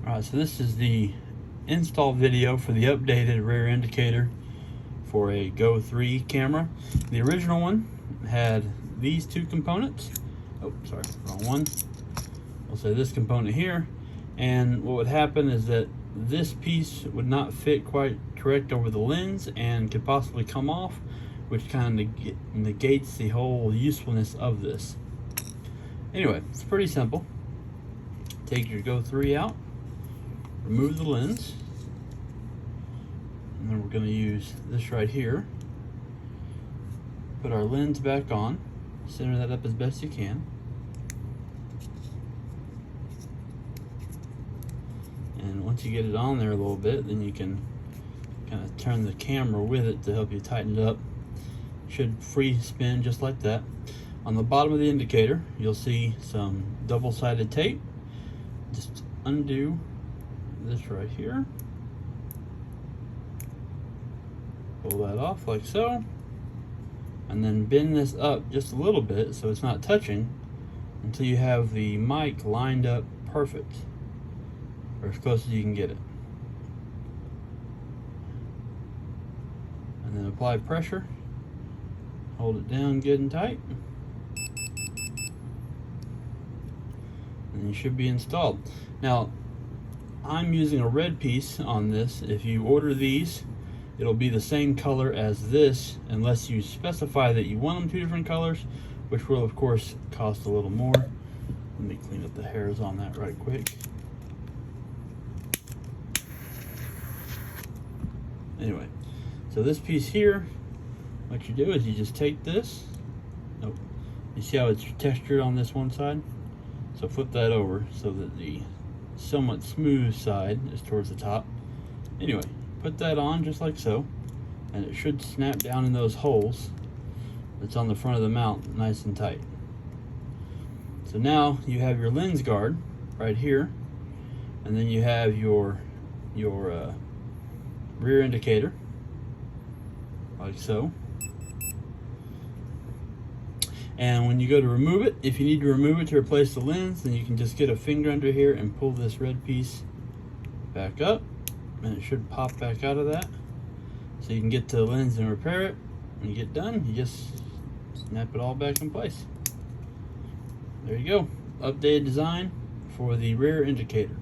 Alright, so this is the install video for the updated rear indicator for a GO 3 camera. The original one had these two components. Oh, sorry, wrong one. I'll say this component here. And what would happen is that this piece would not fit quite correct over the lens and could possibly come off, which kind of negates the whole usefulness of this. Anyway, it's pretty simple. Take your GO 3 out, remove the lens, and then we're going to use this right here. Put our lens back on, center that up as best you can. And once you get it on there a little bit, then you can kind of turn the camera with it to help you tighten it up. Should free spin just like that. On the bottom of the indicator, you'll see some double-sided tape. Just undo this right here. Pull that off like so. And then bend this up just a little bit so it's not touching until you have the mic lined up perfect, or as close as you can get it. And then apply pressure. Hold it down good and tight. And you should be installed. Now, I'm using a red piece on this. If you order these, it'll be the same color as this unless you specify that you want them two different colors, which will of course cost a little more. Let me clean up the hairs on that right quick. Anyway, so this piece here, what you do is you just take this. Nope. You see how it's textured on this one side? So flip that over so that the somewhat smooth side is towards the top. Anyway, put that on just like so, and it should snap down in those holes that's on the front of the mount nice and tight. So now you have your lens guard right here, and then you have your rear indicator like so. And when you go to remove it, if you need to remove it to replace the lens, then you can just get a finger under here and pull this red piece back up, and it should pop back out of that. So you can get to the lens and repair it. When you get done, you just snap it all back in place. There you go. Updated design for the rear indicator.